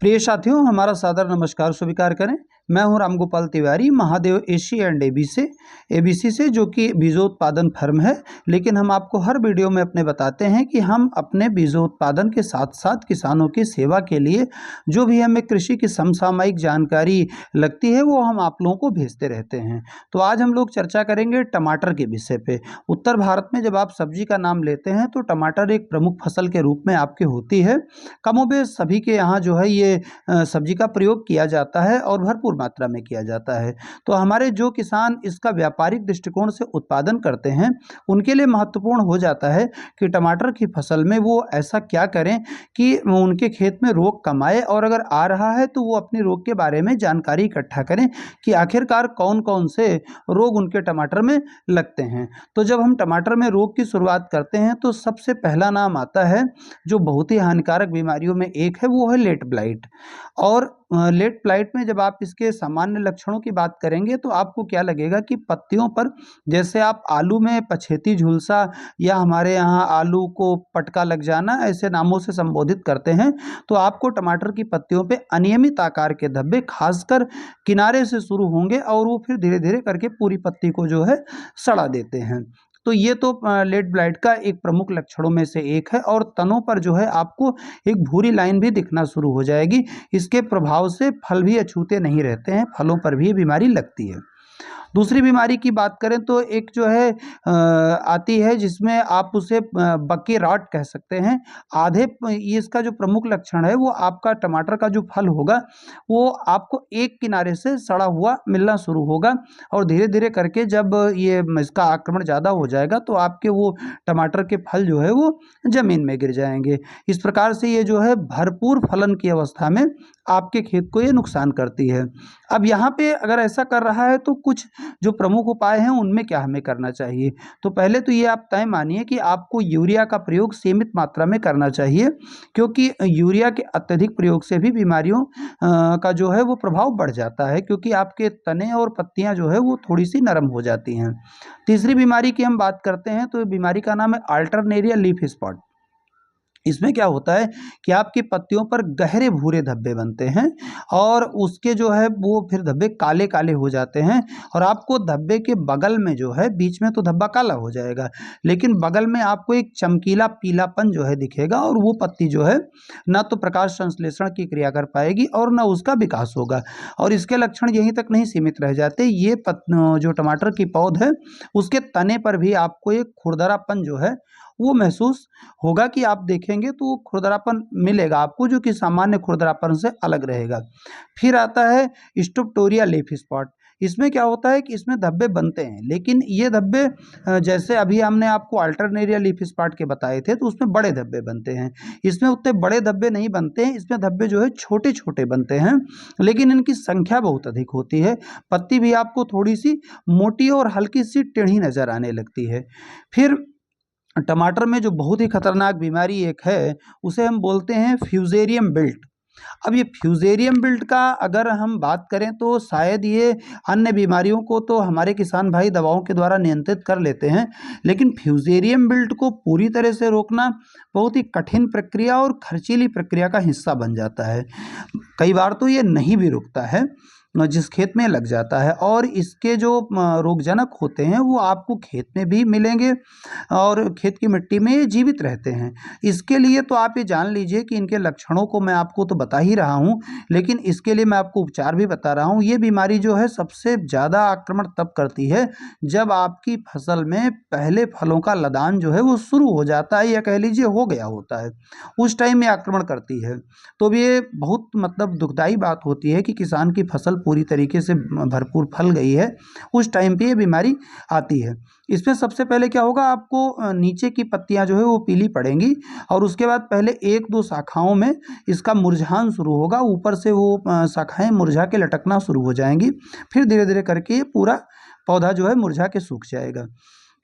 प्रिय साथियों, हमारा सादर नमस्कार स्वीकार करें। मैं हूं Ramgopal Tiwari, Mahadev AC and ABC से, जो कि बीजोत्पादन फर्म है। लेकिन हम आपको हर वीडियो में अपने बताते हैं कि हम अपने बीजोत्पादन के साथ साथ किसानों की सेवा के लिए जो भी हमें कृषि की समसामयिक जानकारी लगती है वो हम आप लोगों को भेजते रहते हैं। तो आज हम लोग चर्चा करेंगे टमाटर के विषय पे। उत्तर भारत में जब आप सब्जी का नाम लेते हैं तो टमाटर एक प्रमुख फसल के रूप में आपके होती है। कमोबेश सभी के यहाँ जो है ये सब्जी का प्रयोग किया जाता है और भरपूर मात्रा में किया जाता है। तो हमारे जो किसान इसका व्यापारिक दृष्टिकोण से उत्पादन करते हैं उनके लिए महत्वपूर्ण हो जाता है कि टमाटर की फसल में वो ऐसा क्या करें कि उनके खेत में रोग कम आए, और अगर आ रहा है तो वो अपनी रोग के बारे में जानकारी इकट्ठा करें कि आखिरकार कौन कौन से रोग उनके टमाटर में लगते हैं। तो जब हम टमाटर में रोग की शुरुआत करते हैं तो सबसे पहला नाम आता है जो बहुत ही हानिकारक बीमारियों में एक है, वो है लेट ब्लाइट। और लेट ब्लाइट में जब आप इसके सामान्य लक्षणों की बात करेंगे तो आपको क्या लगेगा कि पत्तियों पर, जैसे आप आलू में पछेती झुलसा या हमारे यहाँ आलू को पटका लग जाना ऐसे नामों से संबोधित करते हैं, तो आपको टमाटर की पत्तियों पे अनियमित आकार के धब्बे खासकर किनारे से शुरू होंगे और वो फिर धीरे धीरे करके पूरी पत्ती को जो है सड़ा देते हैं। तो ये तो लेट ब्लाइट का एक प्रमुख लक्षणों में से एक है। और तनों पर जो है आपको एक भूरी लाइन भी दिखना शुरू हो जाएगी। इसके प्रभाव से फल भी अछूते नहीं रहते हैं, फलों पर भी ये बीमारी लगती है। दूसरी बीमारी की बात करें तो एक जो है आती है जिसमें आप उसे बक्के रॉट कह सकते हैं। ये इसका जो प्रमुख लक्षण है वो आपका टमाटर का जो फल होगा वो आपको एक किनारे से सड़ा हुआ मिलना शुरू होगा, और धीरे धीरे करके जब ये इसका आक्रमण ज़्यादा हो जाएगा तो आपके वो टमाटर के फल जो है वो ज़मीन में गिर जाएंगे। इस प्रकार से ये जो है भरपूर फलन की अवस्था में आपके खेत को ये नुकसान करती है। अब यहाँ पे अगर ऐसा कर रहा है तो कुछ जो प्रमुख उपाय हैं उनमें क्या हमें करना चाहिए। तो पहले तो ये आप तय मानिए कि आपको यूरिया का प्रयोग सीमित मात्रा में करना चाहिए, क्योंकि यूरिया के अत्यधिक प्रयोग से भी बीमारियों का जो है वो प्रभाव बढ़ जाता है, क्योंकि आपके तने और पत्तियां जो है वो थोड़ी सी नरम हो जाती हैं। तीसरी बीमारी की हम बात करते हैं तो बीमारी का नाम है अल्टरनेरिया लीफ स्पॉट। इसमें क्या होता है कि आपकी पत्तियों पर गहरे भूरे धब्बे बनते हैं और उसके जो है वो फिर धब्बे काले काले हो जाते हैं, और आपको धब्बे के बगल में जो है, बीच में तो धब्बा काला हो जाएगा लेकिन बगल में आपको एक चमकीला पीलापन जो है दिखेगा, और वो पत्ती जो है ना तो प्रकाश संश्लेषण की क्रिया कर पाएगी और ना उसका विकास होगा। और इसके लक्षण यहीं तक नहीं सीमित रह जाते, ये जो टमाटर की पौध है उसके तने पर भी आपको एक खुरदरापन जो है वो महसूस होगा कि आप देखेंगे तो खुरदरापन मिलेगा आपको, जो कि सामान्य खुरदरापन से अलग रहेगा। फिर आता है स्टोप्टोरिया लीफ स्पॉट। इसमें क्या होता है कि इसमें धब्बे बनते हैं, लेकिन ये धब्बे जैसे अभी हमने आपको अल्टरनेरिया लीफ स्पॉट के बताए थे तो उसमें बड़े धब्बे बनते हैं। इसमें उतने बड़े धब्बे नहीं बनते हैं, इसमें धब्बे जो है छोटे छोटे बनते हैं, लेकिन इनकी संख्या बहुत अधिक होती है। पत्ती भी आपको थोड़ी सी मोटी और हल्की सी टेढ़ी नजर आने लगती है। फिर टमाटर में जो बहुत ही खतरनाक बीमारी एक है उसे हम बोलते हैं फ्यूजेरियम बिल्ट। अब ये फ्यूजेरियम बिल्ट का अगर हम बात करें तो शायद ये अन्य बीमारियों को तो हमारे किसान भाई दवाओं के द्वारा नियंत्रित कर लेते हैं, लेकिन फ्यूजेरियम बिल्ट को पूरी तरह से रोकना बहुत ही कठिन प्रक्रिया और खर्चीली प्रक्रिया का हिस्सा बन जाता है। कई बार तो ये नहीं भी रुकता है जिस खेत में लग जाता है, और इसके जो रोगजनक होते हैं वो आपको खेत में भी मिलेंगे और खेत की मिट्टी में ये जीवित रहते हैं। इसके लिए तो आप ये जान लीजिए कि इनके लक्षणों को मैं आपको तो बता ही रहा हूँ, लेकिन इसके लिए मैं आपको उपचार भी बता रहा हूँ। ये बीमारी जो है सबसे ज़्यादा आक्रमण तब करती है जब आपकी फसल में पहले फलों का लदान जो है वो शुरू हो जाता है, या कह लीजिए हो गया होता है, उस टाइम में आक्रमण करती है। तो ये बहुत मतलब दुखदाई बात होती है कि किसान की फसल पूरी तरीके से भरपूर फल गई है, उस टाइम पे ये बीमारी आती है। इसमें सबसे पहले क्या होगा, आपको नीचे की पत्तियां जो है वो पीली पड़ेंगी, और उसके बाद पहले एक दो शाखाओं में इसका मुरझान शुरू होगा, ऊपर से वो शाखाएं मुरझा के लटकना शुरू हो जाएंगी। फिर धीरे धीरे करके ये पूरा पौधा जो है मुरझा के सूख जाएगा।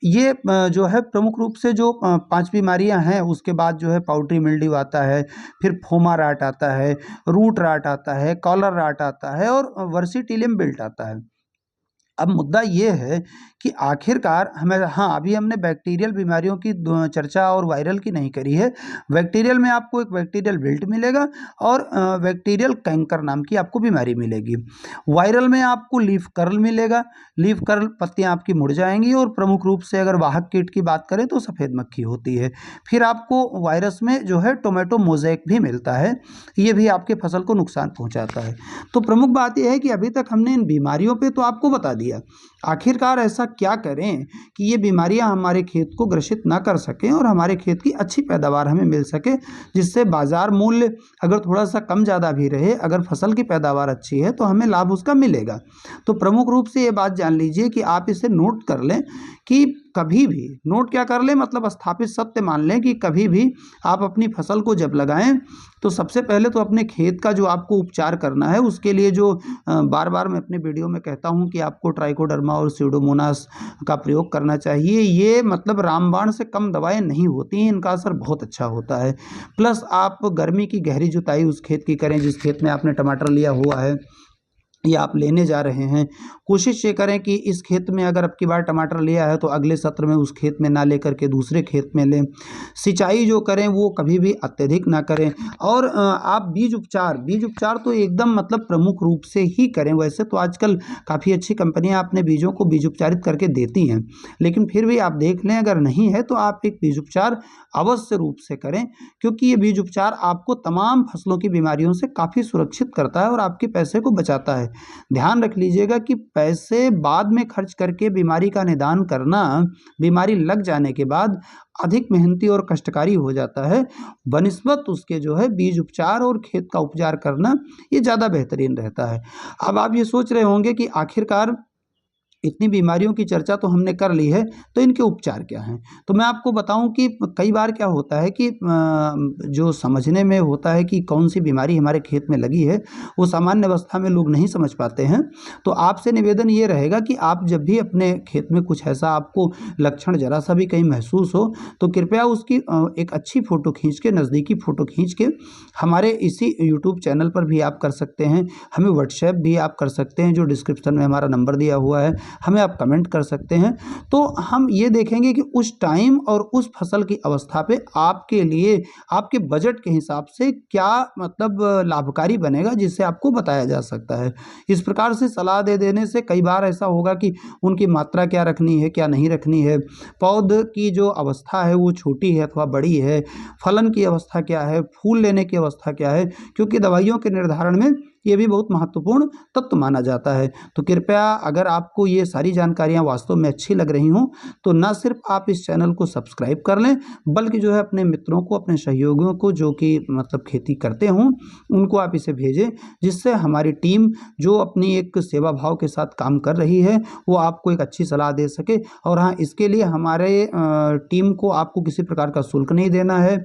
ये जो है प्रमुख रूप से जो 5 बीमारियां हैं, उसके बाद जो है पाउडरी मिल्ड्यू आता है, फिर फोमा राट आता है, रूट राट आता है, कॉलर राट आता है और वर्सीटिलियम बिल्ट आता है। अब मुद्दा ये है कि आखिरकार हमें, हाँ, अभी हमने बैक्टीरियल बीमारियों की चर्चा और वायरल की नहीं करी है। बैक्टीरियल में आपको एक बैक्टीरियल विल्ट मिलेगा और बैक्टीरियल कैंकर नाम की आपको बीमारी मिलेगी। वायरल में आपको लीफ कर्ल मिलेगा। लीफ कर्ल पत्तियां आपकी मुड़ जाएंगी और प्रमुख रूप से अगर वाहक कीट की बात करें तो सफ़ेद मक्खी होती है। फिर आपको वायरस में जो है टोमेटो मोज़ेक भी मिलता है, ये भी आपके फसल को नुकसान पहुंचाता है। तो प्रमुख बात यह है कि अभी तक हमने इन बीमारियों पे तो आपको बता दिया, आखिरकार ऐसा क्या करें कि ये बीमारियां हमारे खेत को ग्रसित ना कर सकें और हमारे खेत की अच्छी पैदावार हमें मिल सके, जिससे बाजार मूल्य अगर थोड़ा सा कम ज़्यादा भी रहे, अगर फसल की पैदावार अच्छी है तो हमें लाभ उसका मिलेगा। तो प्रमुख रूप से ये बात जान लीजिए कि आप इसे नोट कर लें कि कभी भी, नोट क्या कर लें मतलब स्थापित सत्य मान लें कि कभी भी आप अपनी फसल को जब लगाएं तो सबसे पहले तो अपने खेत का जो आपको उपचार करना है उसके लिए जो बार बार मैं अपने वीडियो में कहता हूं कि आपको ट्राइकोडर्मा और स्यूडोमोनास का प्रयोग करना चाहिए। ये मतलब रामबाण से कम दवाएं नहीं होती हैं, इनका असर बहुत अच्छा होता है। प्लस आप गर्मी की गहरी जुताई उस खेत की करें जिस खेत में आपने टमाटर लिया हुआ है या आप लेने जा रहे हैं। कोशिश ये करें कि इस खेत में अगर अब की बार टमाटर लिया है तो अगले सत्र में उस खेत में ना लेकर के दूसरे खेत में लें। सिंचाई जो करें वो कभी भी अत्यधिक ना करें। और आप बीज उपचार तो एकदम मतलब प्रमुख रूप से ही करें। वैसे तो आजकल काफ़ी अच्छी कंपनियां अपने बीजों को बीज उपचारित करके देती हैं, लेकिन फिर भी आप देख लें अगर नहीं है तो आप एक बीज उपचार अवश्य रूप से करें, क्योंकि ये बीज उपचार आपको तमाम फसलों की बीमारियों से काफ़ी सुरक्षित करता है और आपके पैसे को बचाता है। ध्यान रख लीजिएगा कि पैसे बाद में खर्च करके बीमारी का निदान करना बीमारी लग जाने के बाद अधिक मेहनती और कष्टकारी हो जाता है, बनिस्बत उसके जो है बीज उपचार और खेत का उपचार करना ये ज़्यादा बेहतरीन रहता है। अब आप ये सोच रहे होंगे कि आखिरकार इतनी बीमारियों की चर्चा तो हमने कर ली है, तो इनके उपचार क्या हैं? तो मैं आपको बताऊं कि कई बार क्या होता है कि जो समझने में होता है कि कौन सी बीमारी हमारे खेत में लगी है, वो सामान्य अवस्था में लोग नहीं समझ पाते हैं। तो आपसे निवेदन ये रहेगा कि आप जब भी अपने खेत में कुछ ऐसा आपको लक्षण ज़रा सा भी कहीं महसूस हो, तो कृपया उसकी एक अच्छी फ़ोटो खींच के, नज़दीकी फ़ोटो खींच के हमारे इसी यूट्यूब चैनल पर भी आप कर सकते हैं, हमें व्हाट्सएप भी आप कर सकते हैं, जो डिस्क्रिप्शन में हमारा नंबर दिया हुआ है, हमें आप कमेंट कर सकते हैं। तो हम ये देखेंगे कि उस टाइम और उस फसल की अवस्था पे आपके लिए आपके बजट के हिसाब से क्या मतलब लाभकारी बनेगा, जिससे आपको बताया जा सकता है। इस प्रकार से सलाह दे देने से कई बार ऐसा होगा कि उनकी मात्रा क्या रखनी है, क्या नहीं रखनी है, पौध की जो अवस्था है वो छोटी है अथवा बड़ी है, फलन की अवस्था क्या है, फूल लेने की अवस्था क्या है, क्योंकि दवाइयों के निर्धारण में ये भी बहुत महत्वपूर्ण तत्व माना जाता है। तो कृपया अगर आपको ये सारी जानकारियाँ वास्तव में अच्छी लग रही हों तो न सिर्फ आप इस चैनल को सब्सक्राइब कर लें, बल्कि जो है अपने मित्रों को, अपने सहयोगियों को जो कि मतलब खेती करते हों, उनको आप इसे भेजें, जिससे हमारी टीम जो अपनी एक सेवा भाव के साथ काम कर रही है वो आपको एक अच्छी सलाह दे सके। और हाँ, इसके लिए हमारे टीम को आपको किसी प्रकार का शुल्क नहीं देना है,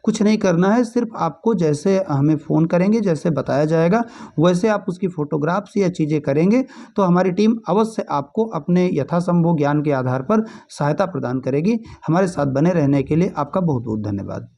कुछ नहीं करना है, सिर्फ आपको जैसे हमें फ़ोन करेंगे, जैसे बताया जाएगा वैसे आप उसकी फ़ोटोग्राफ्स या चीज़ें करेंगे तो हमारी टीम अवश्य आपको अपने यथासंभव ज्ञान के आधार पर सहायता प्रदान करेगी। हमारे साथ बने रहने के लिए आपका बहुत बहुत धन्यवाद।